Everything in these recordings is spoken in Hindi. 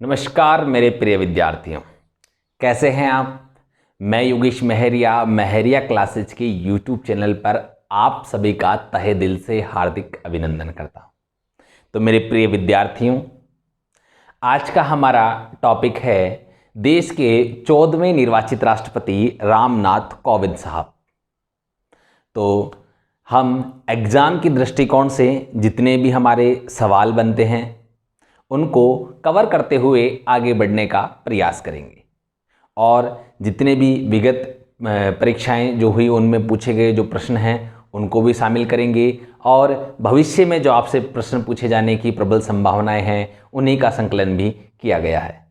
नमस्कार मेरे प्रिय विद्यार्थियों, कैसे हैं आप। मैं योगेश महरिया क्लासेज के यूट्यूब चैनल पर आप सभी का तहे दिल से हार्दिक अभिनंदन करता हूं। तो मेरे प्रिय विद्यार्थियों, आज का हमारा टॉपिक है देश के 14वें निर्वाचित राष्ट्रपति रामनाथ कोविंद साहब। तो हम एग्ज़ाम की दृष्टिकोण से जितने भी हमारे सवाल बनते हैं उनको कवर करते हुए आगे बढ़ने का प्रयास करेंगे और जितने भी विगत परीक्षाएं जो हुई उनमें पूछे गए जो प्रश्न हैं उनको भी शामिल करेंगे और भविष्य में जो आपसे प्रश्न पूछे जाने की प्रबल संभावनाएं हैं उन्हीं का संकलन भी किया गया है।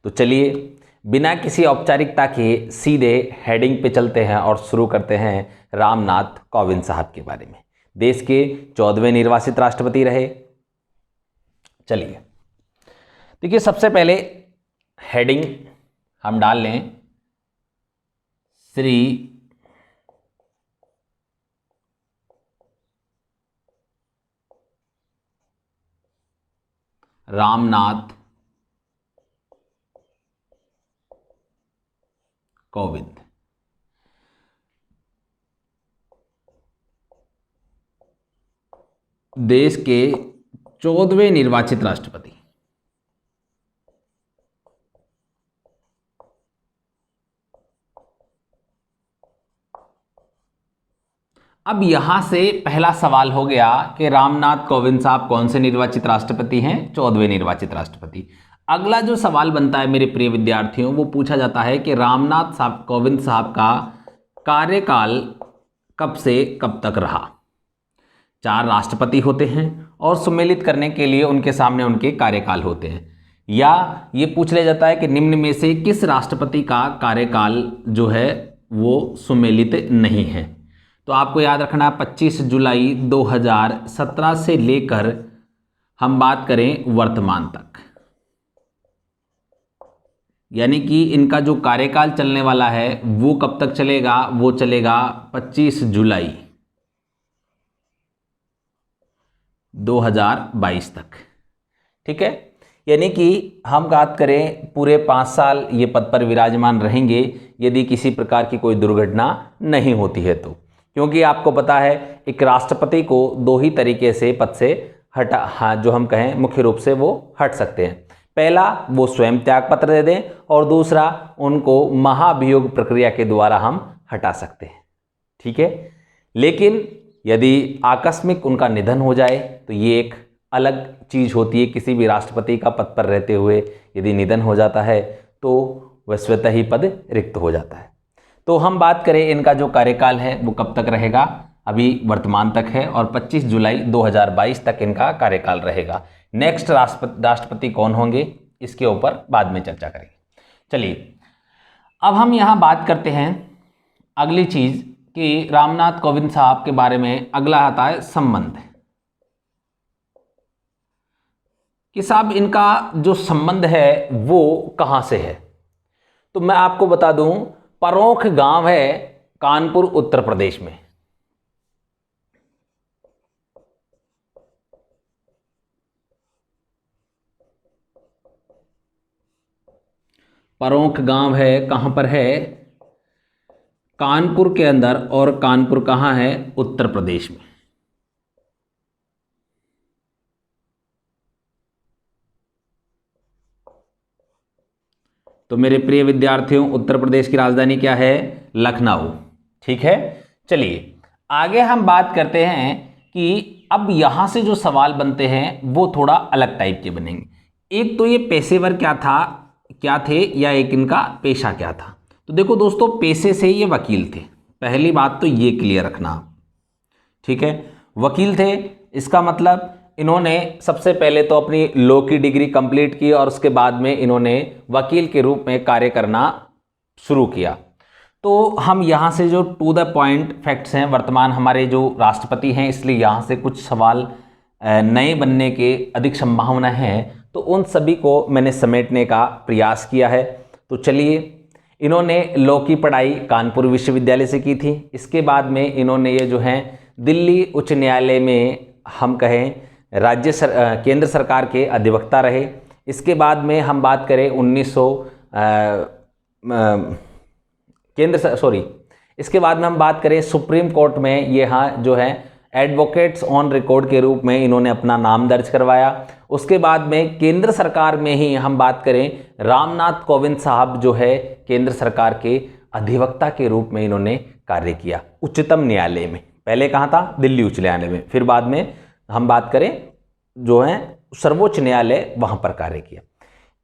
तो चलिए बिना किसी औपचारिकता के सीधे हेडिंग पे चलते हैं और शुरू करते हैं रामनाथ कोविंद साहब के बारे में। देश के 14वें निर्वाचित राष्ट्रपति रहे। चलिए देखिए, सबसे पहले हेडिंग हम डाल लें श्री रामनाथ कोविंद। देश के 14वें निर्वाचित राष्ट्रपति। अब यहां से पहला सवाल हो गया कि रामनाथ कोविंद साहब कौन से निर्वाचित राष्ट्रपति हैं? 14वें निर्वाचित राष्ट्रपति। अगला जो सवाल बनता है मेरे प्रिय विद्यार्थियों, वो पूछा जाता है कि रामनाथ साहब कोविंद साहब का कार्यकाल कब से कब तक रहा। 4 राष्ट्रपति होते हैं और सम्मिलित करने के लिए उनके सामने उनके कार्यकाल होते हैं, या ये पूछ लिया जाता है कि निम्न में से किस राष्ट्रपति का कार्यकाल जो है वो सम्मिलित नहीं है। तो आपको याद रखना 25 जुलाई 2017 से लेकर हम बात करें वर्तमान तक, यानी कि इनका जो कार्यकाल चलने वाला है वो कब तक चलेगा? वो चलेगा 25 जुलाई 2022 तक। ठीक है, यानी कि हम बात करें पूरे 5 साल ये पद पर विराजमान रहेंगे यदि किसी प्रकार की कोई दुर्घटना नहीं होती है तो, क्योंकि आपको पता है एक राष्ट्रपति को 2 ही तरीके से पद से जो हम कहें मुख्य रूप से वो हट सकते हैं। पहला, वो स्वयं त्याग पत्र दे दें, और दूसरा, उनको महाभियोग प्रक्रिया के द्वारा हम हटा सकते हैं। ठीक है, लेकिन यदि आकस्मिक उनका निधन हो जाए तो ये एक अलग चीज़ होती है। किसी भी राष्ट्रपति का पद पर रहते हुए यदि निधन हो जाता है तो वह स्वतः ही पद रिक्त हो जाता है। तो हम बात करें इनका जो कार्यकाल है वो कब तक रहेगा? अभी वर्तमान तक है और 25 जुलाई 2022 तक इनका कार्यकाल रहेगा। नेक्स्ट राष्ट्रपति कौन होंगे इसके ऊपर बाद में चर्चा करेंगे। चलिए अब हम यहाँ बात करते हैं अगली चीज़ कि रामनाथ कोविंद साहब के बारे में अगला आता है संबंध, कि साहब इनका जो संबंध है वो कहाँ से है। तो मैं आपको बता दूं, परोंख गांव है कानपुर उत्तर प्रदेश में। परोंख गांव है, कहां पर है? कानपुर के अंदर। और कानपुर कहाँ है? उत्तर प्रदेश में। तो मेरे प्रिय विद्यार्थियों, उत्तर प्रदेश की राजधानी क्या है? लखनऊ। ठीक है, चलिए आगे हम बात करते हैं कि अब यहां से जो सवाल बनते हैं वो थोड़ा अलग टाइप के बनेंगे। एक तो ये पेशेवर क्या थे, या एक इनका पेशा क्या था। तो देखो दोस्तों, पेशे से ये वकील थे, पहली बात तो ये क्लियर रखना। ठीक है, वकील थे, इसका मतलब इन्होंने सबसे पहले तो अपनी लॉ की डिग्री कंप्लीट की और उसके बाद में इन्होंने वकील के रूप में कार्य करना शुरू किया। तो हम यहाँ से जो टू द पॉइंट फैक्ट्स हैं, वर्तमान हमारे जो राष्ट्रपति हैं, इसलिए यहाँ से कुछ सवाल नए बनने के अधिक संभावना है, तो उन सभी को मैंने समेटने का प्रयास किया है। तो चलिए, इन्होंने लॉ की पढ़ाई कानपुर विश्वविद्यालय से की थी। इसके बाद में इन्होंने ये जो है दिल्ली उच्च न्यायालय में हम कहें केंद्र सरकार के अधिवक्ता रहे। इसके बाद में हम बात करें 1900 इसके बाद में हम बात करें सुप्रीम कोर्ट में, ये हाँ जो है एडवोकेट्स ऑन रिकॉर्ड के रूप में इन्होंने अपना नाम दर्ज करवाया। उसके बाद में केंद्र सरकार में ही हम बात करें, रामनाथ कोविंद साहब जो है केंद्र सरकार के अधिवक्ता के रूप में इन्होंने कार्य किया उच्चतम न्यायालय में। पहले कहाँ था? दिल्ली उच्च न्यायालय में। फिर बाद में हम बात करें जो है सर्वोच्च न्यायालय, वहाँ पर कार्य किया।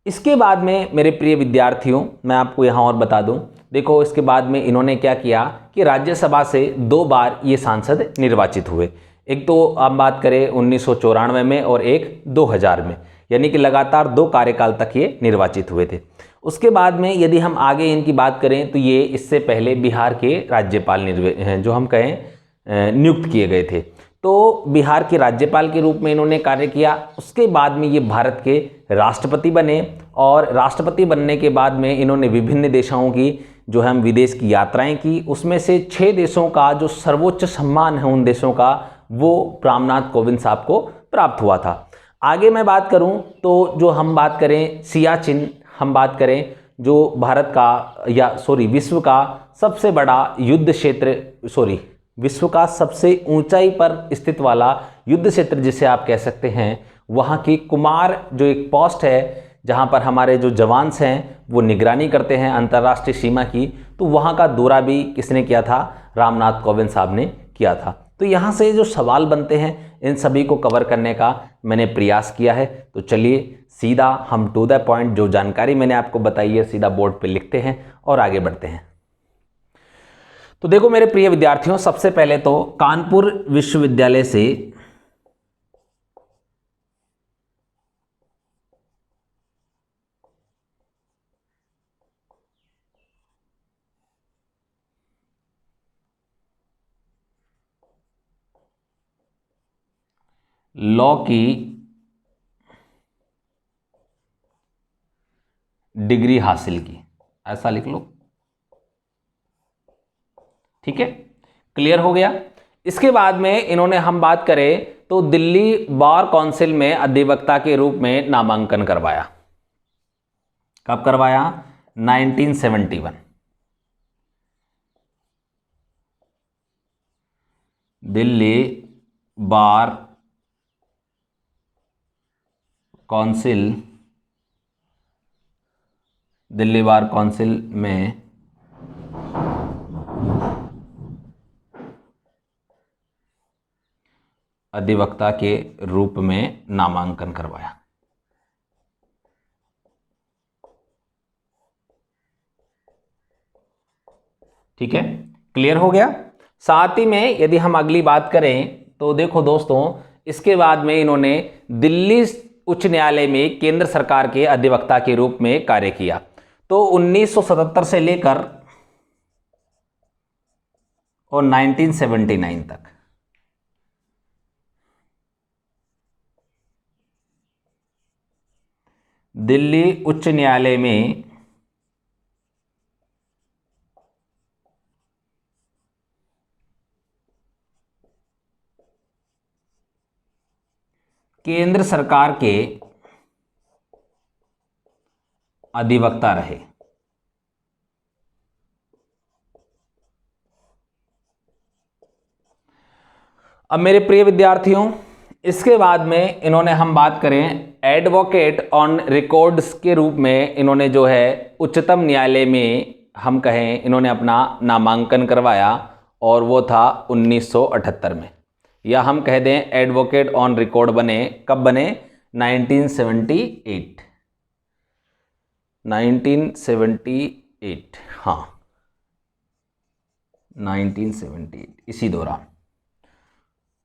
इसके बाद में मेरे प्रिय विद्यार्थियों, मैं आपको यहाँ और बता दूँ, देखो इसके बाद में इन्होंने क्या किया कि राज्यसभा से 2 बार ये सांसद निर्वाचित हुए। एक तो हम बात करें 1994 में और एक 2000 में, यानी कि लगातार 2 कार्यकाल तक ये निर्वाचित हुए थे। उसके बाद में यदि हम आगे इनकी बात करें तो ये इससे पहले बिहार के राज्यपाल जो हम कहें नियुक्त किए गए थे, तो बिहार के राज्यपाल के रूप में इन्होंने कार्य किया। उसके बाद में ये भारत के राष्ट्रपति बने और राष्ट्रपति बनने के बाद में इन्होंने विभिन्न देशों की जो हम विदेश की यात्राएं की। उसमें से 6 देशों का जो सर्वोच्च सम्मान है उन देशों का, वो रामनाथ कोविंद साहब को प्राप्त हुआ था। आगे मैं बात करूं तो जो हम बात करें सियाचिन, हम बात करें जो भारत का विश्व का सबसे बड़ा युद्ध क्षेत्र, विश्व का सबसे ऊंचाई पर स्थित वाला युद्ध क्षेत्र जिसे आप कह सकते हैं, वहाँ की कुमार जो एक पोस्ट है जहाँ पर हमारे जो जवान हैं वो निगरानी करते हैं अंतर्राष्ट्रीय सीमा की, तो वहाँ का दौरा भी किसने किया था? रामनाथ कोविंद साहब ने किया था। तो यहाँ से जो सवाल बनते हैं इन सभी को कवर करने का मैंने प्रयास किया है। तो चलिए सीधा हम टू द पॉइंट, जो जानकारी मैंने आपको बताई है सीधा बोर्ड पे लिखते हैं और आगे बढ़ते हैं। तो देखो मेरे प्रिय विद्यार्थियों, सबसे पहले तो कानपुर विश्वविद्यालय से लॉ की डिग्री हासिल की, ऐसा लिख लो। ठीक है, क्लियर हो गया। इसके बाद में इन्होंने हम बात करें तो दिल्ली बार काउंसिल में अधिवक्ता के रूप में नामांकन करवाया। कब करवाया? 1971। दिल्ली बार काउंसिल में अधिवक्ता के रूप में नामांकन करवाया। ठीक है, क्लियर हो गया। साथ ही में यदि हम अगली बात करें तो देखो दोस्तों, इसके बाद में इन्होंने दिल्ली उच्च न्यायालय में केंद्र सरकार के अधिवक्ता के रूप में कार्य किया। तो 1977 से लेकर और 1979 तक दिल्ली उच्च न्यायालय में केंद्र सरकार के अधिवक्ता रहे। अब मेरे प्रिय विद्यार्थियों, इसके बाद में इन्होंने हम बात करें एडवोकेट ऑन रिकॉर्ड्स के रूप में इन्होंने जो है उच्चतम न्यायालय में हम कहें इन्होंने अपना नामांकन करवाया और वो था 1978 में, या हम कह दें एडवोकेट ऑन रिकॉर्ड बने। कब बने? 1978। हाँ, 1978 इसी दौरान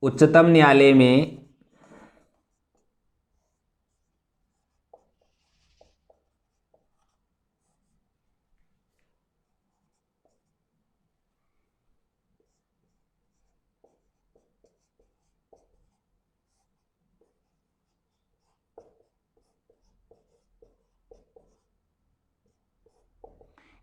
उच्चतम न्यायालय में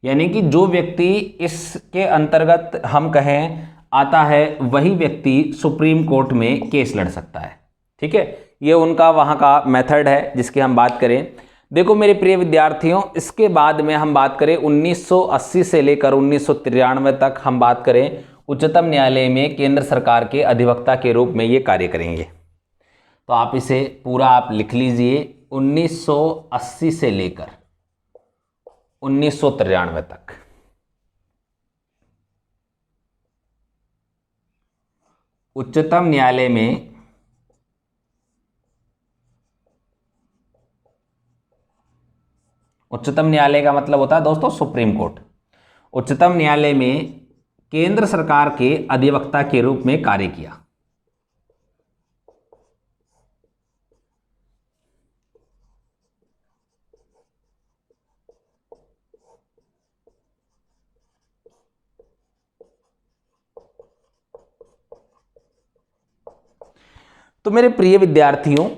यानी कि जो व्यक्ति इसके अंतर्गत हम कहें आता है वही व्यक्ति सुप्रीम कोर्ट में केस लड़ सकता है। ठीक है, ये उनका वहाँ का मेथड है जिसकी हम बात करें। देखो मेरे प्रिय विद्यार्थियों, इसके बाद में हम बात करें 1980 से लेकर 1993 तक हम बात करें उच्चतम न्यायालय में केंद्र सरकार के अधिवक्ता के रूप में ये कार्य करेंगे। तो आप इसे पूरा आप लिख लीजिए, 1980 से लेकर 1993 तक उच्चतम न्यायालय में उच्चतम न्यायालय का मतलब होता है दोस्तों सुप्रीम कोर्ट। उच्चतम न्यायालय में केंद्र सरकार के अधिवक्ता के रूप में कार्य किया। तो मेरे प्रिय विद्यार्थियों,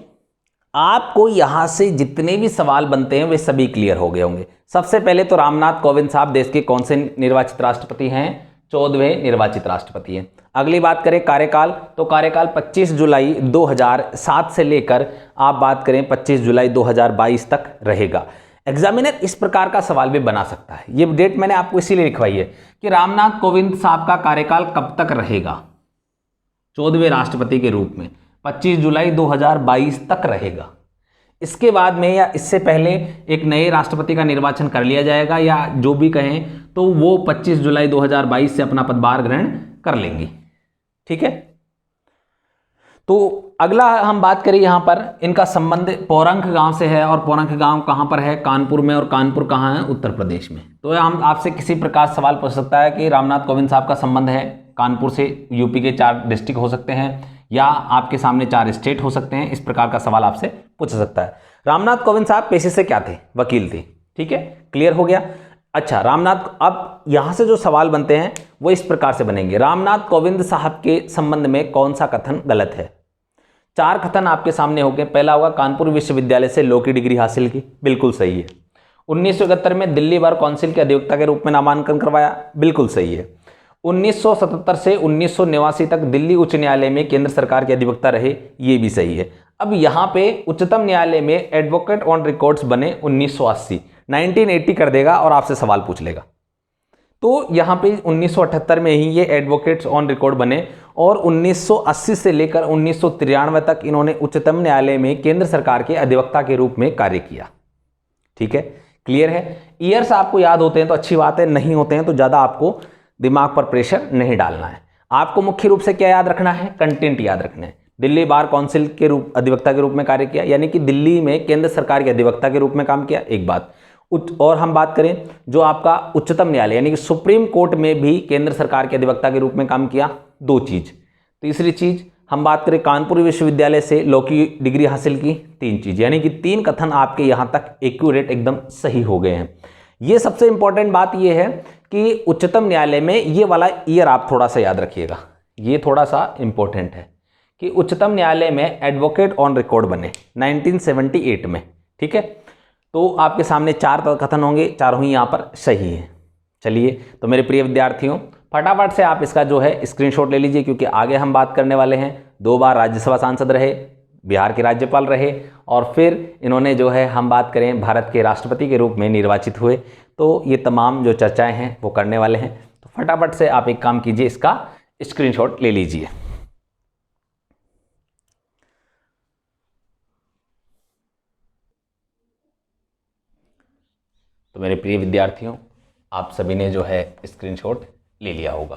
आपको यहां से जितने भी सवाल बनते हैं वे सभी क्लियर हो गए होंगे। सबसे पहले तो रामनाथ कोविंद साहब देश के कौन से निर्वाचित राष्ट्रपति हैं? 14वें निर्वाचित राष्ट्रपति हैं। अगली बात करें कार्यकाल, तो कार्यकाल 25 जुलाई 2007 से लेकर आप बात करें 25 जुलाई 2022 तक रहेगा। एग्जामिनर इस प्रकार का सवाल भी बना सकता है। ये डेट मैंने आपको इसीलिए लिखवाई है कि रामनाथ कोविंद साहब का कार्यकाल कब तक रहेगा? 14वें राष्ट्रपति के रूप में 25 जुलाई 2022 तक रहेगा। इसके बाद में या इससे पहले एक नए राष्ट्रपति का निर्वाचन कर लिया जाएगा, या जो भी कहें तो वो 25 जुलाई 2022 से अपना पदभार ग्रहण कर लेंगे। ठीक है। तो अगला हम बात करें, यहां पर इनका संबंध पोरंख गांव से है, और पोरंख गांव कहां पर है? कानपुर में, और कानपुर कहां है? उत्तर प्रदेश में। तो हम आपसे किसी प्रकार सवाल पूछ सकता है कि रामनाथ कोविंद साहब का संबंध है कानपुर से, यूपी के 4 डिस्ट्रिक्ट हो सकते हैं, या आपके सामने 4 स्टेट हो सकते हैं। इस प्रकार का सवाल आपसे पूछ सकता है। रामनाथ कोविंद साहब पेशे से क्या थे? वकील थे। ठीक है, क्लियर हो गया। अच्छा, अब यहां से जो सवाल बनते हैं वो इस प्रकार से बनेंगे। रामनाथ कोविंद साहब के संबंध में कौन सा कथन गलत है? 4 कथन आपके सामने हो गए। पहला होगा कानपुर विश्वविद्यालय से लॉ की डिग्री हासिल की, बिल्कुल सही है। 1971 में दिल्ली बार काउंसिल के अधिवक्ता के रूप में नामांकन करवाया, बिल्कुल सही है। 1977 से 1989 तक दिल्ली उच्च न्यायालय में केंद्र सरकार के अधिवक्ता रहे, ये भी सही है। अब यहाँ पे उच्चतम न्यायालय में एडवोकेट ऑन रिकॉर्ड्स बने 1980, 1980 कर देगा और आपसे सवाल पूछ लेगा। तो यहाँ पे 1978 में ही ये एडवोकेट्स ऑन रिकॉर्ड बने, और 1980 से लेकर 1993 तक इन्होंने उच्चतम न्यायालय में केंद्र सरकार के अधिवक्ता के रूप में कार्य किया। ठीक है, क्लियर है। ईयर्स आपको याद होते हैं तो अच्छी बात है, नहीं होते हैं तो ज़्यादा आपको दिमाग पर प्रेशर नहीं डालना है। आपको मुख्य रूप से क्या याद रखना है? कंटेंट याद रखना है। दिल्ली बार काउंसिल के रूप अधिवक्ता के रूप में कार्य किया, यानी कि दिल्ली में केंद्र सरकार के अधिवक्ता के रूप में काम किया, एक बात। और हम बात करें जो आपका उच्चतम न्यायालय यानी कि सुप्रीम कोर्ट में भी केंद्र सरकार के अधिवक्ता के रूप में काम किया, 2 चीज। तीसरी चीज हम बात करें कानपुर विश्वविद्यालय से लॉ की डिग्री हासिल की, 3 चीज, यानी कि 3 कथन आपके यहां तक एक्यूरेट एकदम सही हो गए हैं। ये सबसे इंपॉर्टेंट बात यह है कि उच्चतम न्यायालय में ये वाला ईयर आप थोड़ा सा याद रखिएगा, ये थोड़ा सा इंपॉर्टेंट है कि उच्चतम न्यायालय में एडवोकेट ऑन रिकॉर्ड बने 1978 में। ठीक है, तो आपके सामने 4 कथन होंगे, चारों ही यहाँ पर सही है। चलिए, तो मेरे प्रिय विद्यार्थियों फटाफट से आप इसका जो है स्क्रीनशॉट ले लीजिए, क्योंकि आगे हम बात करने वाले हैं। 2 बार राज्यसभा सांसद रहे, बिहार के राज्यपाल रहे, और फिर इन्होंने जो है हम बात करें भारत के राष्ट्रपति के रूप में निर्वाचित हुए। तो ये तमाम जो चर्चाएं हैं वो करने वाले हैं। तो फटाफट से आप एक काम कीजिए, इसका स्क्रीनशॉट ले लीजिए। तो मेरे प्रिय विद्यार्थियों आप सभी ने जो है स्क्रीनशॉट ले लिया होगा।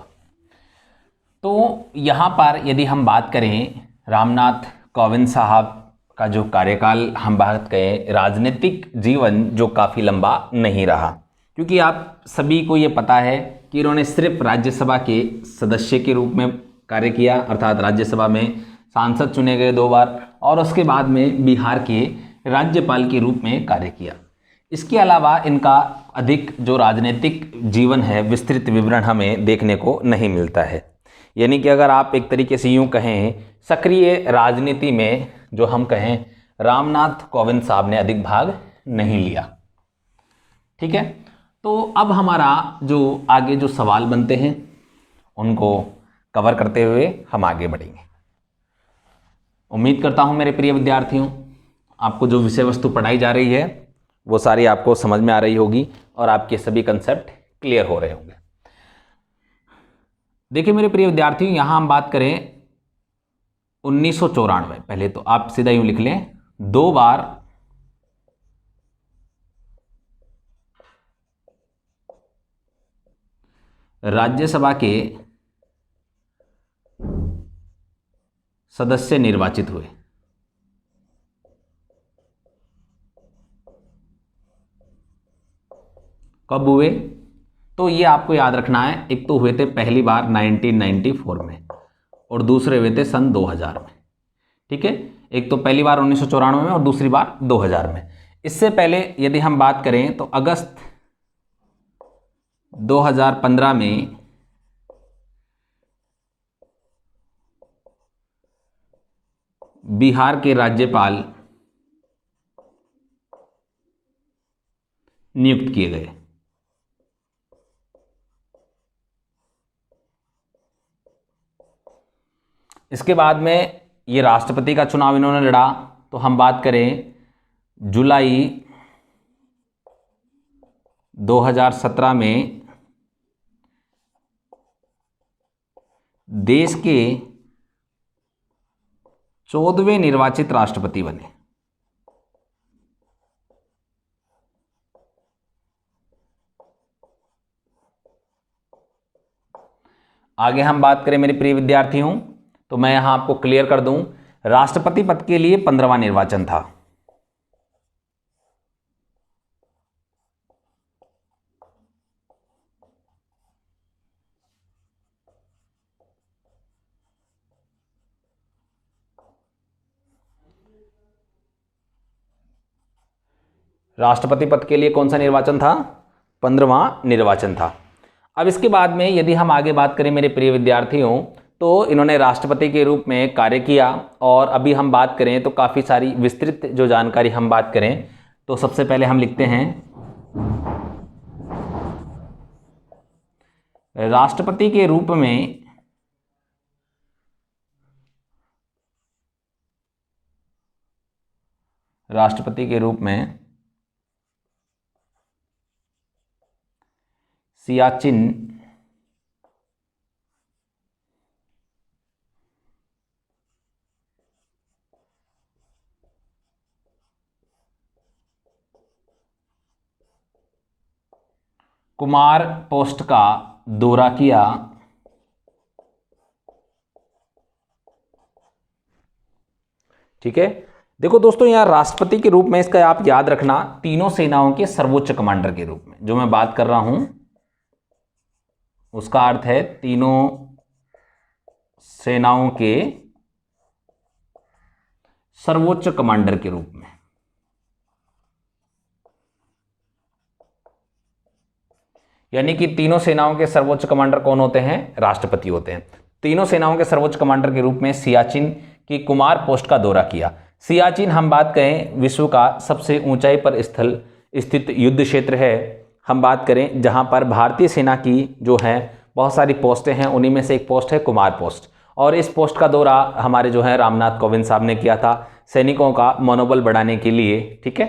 तो यहाँ पर यदि हम बात करें रामनाथ कोविंद साहब का जो कार्यकाल, हम बात करें राजनीतिक जीवन जो काफ़ी लंबा नहीं रहा, क्योंकि आप सभी को ये पता है कि इन्होंने सिर्फ राज्यसभा के सदस्य के रूप में कार्य किया, अर्थात राज्यसभा में सांसद चुने गए 2 बार, और उसके बाद में बिहार के राज्यपाल के रूप में कार्य किया। इसके अलावा इनका अधिक जो राजनीतिक जीवन है विस्तृत विवरण हमें देखने को नहीं मिलता है। यानी कि अगर आप एक तरीके से यूँ कहें, सक्रिय राजनीति में जो हम कहें रामनाथ कोविंद साहब ने अधिक भाग नहीं लिया। ठीक है, तो अब हमारा जो आगे जो सवाल बनते हैं उनको कवर करते हुए हम आगे बढ़ेंगे। उम्मीद करता हूं मेरे प्रिय विद्यार्थियों आपको जो विषय वस्तु पढ़ाई जा रही है वो सारी आपको समझ में आ रही होगी और आपके सभी कंसेप्ट क्लियर हो रहे होंगे। देखिए मेरे प्रिय विद्यार्थियों, यहाँ हम बात करें 1994, पहले तो आप सीधा यूं लिख लें, 2 बार राज्यसभा के सदस्य निर्वाचित हुए। कब हुए? तो ये आपको याद रखना है, एक तो हुए थे पहली बार 1994 में और दूसरे हुए थे सन 2000 में। ठीक है, एक तो पहली बार 1994 में और दूसरी बार 2000 में। इससे पहले यदि हम बात करें तो अगस्त 2015 में बिहार के राज्यपाल नियुक्त किए गए। इसके बाद में ये राष्ट्रपति का चुनाव इन्होंने लड़ा, तो हम बात करें जुलाई 2017 में देश के 14वें निर्वाचित राष्ट्रपति बने। आगे हम बात करें मेरे प्रिय विद्यार्थियों, तो मैं यहां आपको क्लियर कर दूं, राष्ट्रपति पद के लिए 15वां निर्वाचन था। राष्ट्रपति पद के लिए कौन सा निर्वाचन था? 15वां निर्वाचन था। अब इसके बाद में यदि हम आगे बात करें मेरे प्रिय विद्यार्थियों, तो इन्होंने राष्ट्रपति के रूप में कार्य किया और अभी हम बात करें तो काफ़ी सारी विस्तृत जो जानकारी हम बात करें तो सबसे पहले हम लिखते हैं राष्ट्रपति के रूप में सियाचिन कुमार पोस्ट का दौरा किया। ठीक है, देखो दोस्तों, यहां राष्ट्रपति के रूप में इसका आप याद रखना, तीनों सेनाओं के सर्वोच्च कमांडर के रूप में जो मैं बात कर रहा हूं उसका अर्थ है तीनों सेनाओं के सर्वोच्च कमांडर के रूप में। यानी कि तीनों सेनाओं के सर्वोच्च कमांडर कौन होते हैं? राष्ट्रपति होते हैं। तीनों सेनाओं के सर्वोच्च कमांडर के रूप में सियाचिन की कुमार पोस्ट का दौरा किया। सियाचिन हम बात करें विश्व का सबसे ऊंचाई पर स्थित युद्ध क्षेत्र है। हम बात करें जहां पर भारतीय सेना की जो है बहुत सारी पोस्टें हैं, उन्हीं में से एक पोस्ट है कुमार पोस्ट, और इस पोस्ट का दौरा हमारे जो है रामनाथ कोविंद साहब ने किया था सैनिकों का मनोबल बढ़ाने के लिए। ठीक है,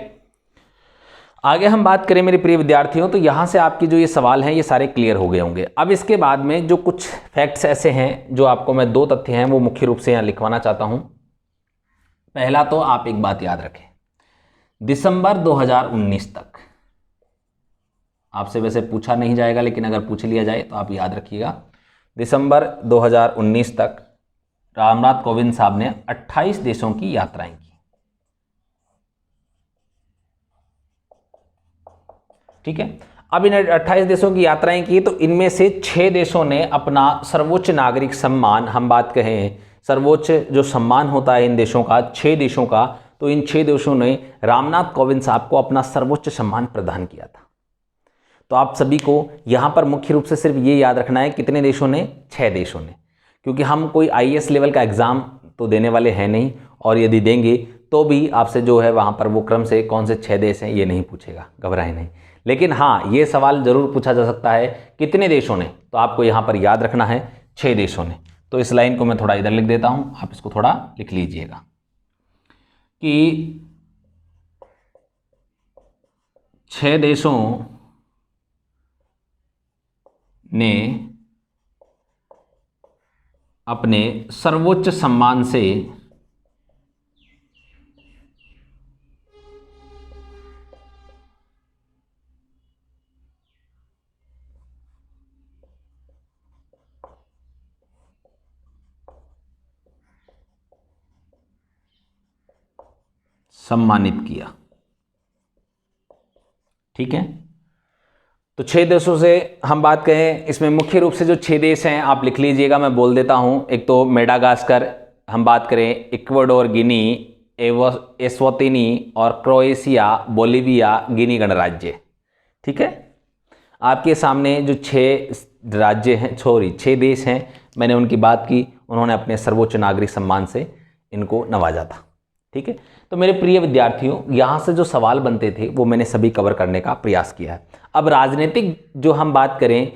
आगे हम बात करें मेरे प्रिय विद्यार्थियों, तो यहाँ से आपके जो ये सवाल हैं ये सारे क्लियर हो गए होंगे। अब इसके बाद में जो कुछ फैक्ट्स ऐसे हैं जो आपको मैं 2 तथ्य हैं वो मुख्य रूप से यहाँ लिखवाना चाहता हूँ। पहला तो आप एक बात याद रखें, दिसंबर 2019 तक, आपसे वैसे पूछा नहीं जाएगा लेकिन अगर पूछ लिया जाए तो आप याद रखिएगा, दिसंबर 2019 तक रामनाथ कोविंद साहब ने 28 देशों की यात्राएं की। ठीक है, अब इन 28 देशों की यात्राएं की तो इनमें से 6 देशों ने अपना सर्वोच्च नागरिक सम्मान, हम बात कहें सर्वोच्च जो सम्मान होता है इन देशों का, 6 देशों का, तो इन 6 देशों ने रामनाथ कोविंद साहब को अपना सर्वोच्च सम्मान प्रदान किया था। तो आप सभी को यहाँ पर मुख्य रूप से सिर्फ ये याद रखना है, कितने देशों ने? 6 देशों ने, क्योंकि हम कोई IAS लेवल का एग्ज़ाम तो देने वाले हैं नहीं, और यदि देंगे तो भी आपसे जो है वहाँ पर वो क्रम से कौन से 6 देश हैं ये नहीं पूछेगा, घबराए नहीं। लेकिन हाँ, ये सवाल ज़रूर पूछा जा सकता है कितने देशों ने, तो आपको यहाँ पर याद रखना है 6 देशों ने। तो इस लाइन को मैं थोड़ा इधर लिख देता हूँ, आप इसको थोड़ा लिख लीजिएगा कि 6 देशों ने अपने सर्वोच्च सम्मान से सम्मानित किया। ठीक है, तो 6 देशों से हम बात करें, इसमें मुख्य रूप से जो 6 देश हैं आप लिख लीजिएगा, मैं बोल देता हूं। एक तो मेडागास्कर, हम बात करें इक्वाडोर, गिनी, एस्वातिनी और क्रोएशिया, बोलीविया, गिनी गणराज्य। ठीक है, आपके सामने जो 6 राज्य हैं, 6 देश हैं, मैंने उनकी बात की, उन्होंने अपने सर्वोच्च नागरिक सम्मान से इनको नवाजा था। ठीक है, तो मेरे प्रिय विद्यार्थियों, यहाँ से जो सवाल बनते थे वो मैंने सभी कवर करने का प्रयास किया है। अब राजनीतिक जो हम बात करें,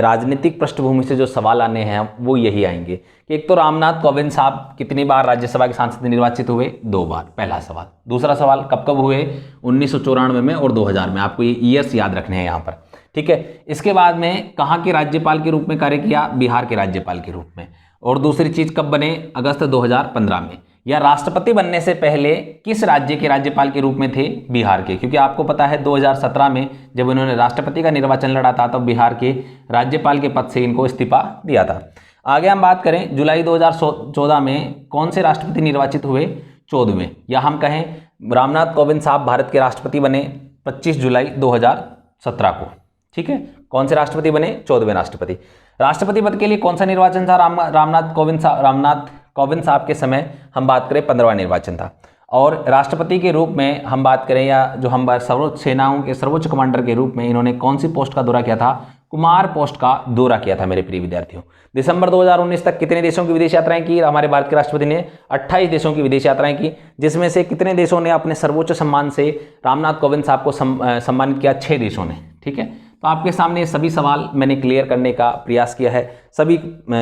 राजनीतिक पृष्ठभूमि से जो सवाल आने हैं वो यही आएंगे कि एक तो रामनाथ कोविंद साहब कितनी बार राज्यसभा के सांसद निर्वाचित हुए? 2 बार, पहला सवाल। दूसरा सवाल, कब कब हुए? 1994 में और 2000 में। आपको ये ईयर्स याद रखने हैं यहाँ पर। ठीक है, इसके बाद में कहाँ के राज्यपाल के रूप में कार्य किया? बिहार के राज्यपाल के रूप में। और दूसरी चीज, कब बने? अगस्त 2015 में। या राष्ट्रपति बनने से पहले किस राज्य के राज्यपाल के रूप में थे? बिहार के, क्योंकि आपको पता है 2017 में जब उन्होंने राष्ट्रपति का निर्वाचन लड़ा था तब बिहार के राज्यपाल के पद से इनको इस्तीफा दिया था। आगे हम बात करें, जुलाई 2014 में कौन से राष्ट्रपति निर्वाचित हुए? 14वें। या हम कहें रामनाथ कोविंद साहब भारत के राष्ट्रपति बने 25 जुलाई 2017 को। ठीक है, कौन से राष्ट्रपति बने? 14वें राष्ट्रपति। राष्ट्रपति पद के लिए कौन सा निर्वाचन था? रामनाथ कोविंद साहब के समय हम बात करें 15वां निर्वाचन था। और राष्ट्रपति के रूप में हम बात करें, या जो हम सर्वोच्च सेनाओं के सर्वोच्च कमांडर के रूप में इन्होंने कौन सी पोस्ट का दौरा किया था? कुमार पोस्ट का दौरा किया था मेरे प्रिय विद्यार्थियों। दिसंबर 2019 तक कितने देशों की विदेश यात्राएं की? हमारे भारत के राष्ट्रपति ने 28 देशों की विदेश यात्राएं की, जिसमें से कितने देशों ने अपने सर्वोच्च सम्मान से रामनाथ कोविंद साहब को सम्मानित किया? 6 देशों ने। ठीक है, तो आपके सामने सभी सवाल मैंने क्लियर करने का प्रयास किया है, सभी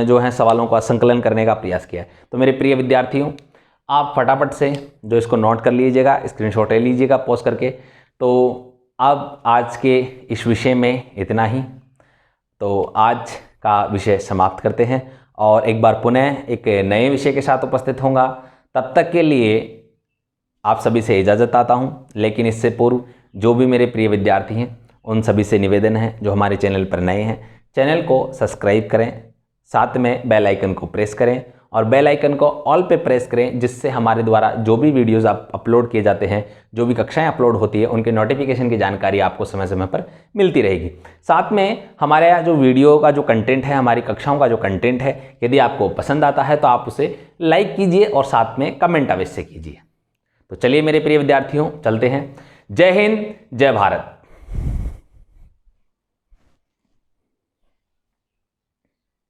जो है सवालों का संकलन करने का प्रयास किया है। तो मेरे प्रिय विद्यार्थियों, आप फटाफट से जो इसको नोट कर लीजिएगा, स्क्रीनशॉट ले लीजिएगा पॉज करके। तो अब आज के इस विषय में इतना ही। तो आज का विषय समाप्त करते हैं और एक बार पुनः एक नए विषय के साथ उपस्थित होऊंगा। तब तक के लिए आप सभी से इजाज़त आता हूं, लेकिन इससे पूर्व जो भी मेरे प्रिय विद्यार्थी हैं उन सभी से निवेदन है, जो हमारे चैनल पर नए हैं, चैनल को सब्सक्राइब करें, साथ में बेल आइकन को प्रेस करें और बेल आइकन को ऑल पे प्रेस करें, जिससे हमारे द्वारा जो भी वीडियोस आप अपलोड किए जाते हैं, जो भी कक्षाएं अपलोड होती है, उनके नोटिफिकेशन की जानकारी आपको समय समय पर मिलती रहेगी। साथ में हमारे यहाँ जो वीडियो का जो कंटेंट है, हमारी कक्षाओं का जो कंटेंट है, यदि आपको पसंद आता है तो आप उसे लाइक कीजिए और साथ में कमेंट अवश्य कीजिए। तो चलिए मेरे प्रिय विद्यार्थियों, चलते हैं। जय हिंद, जय भारत।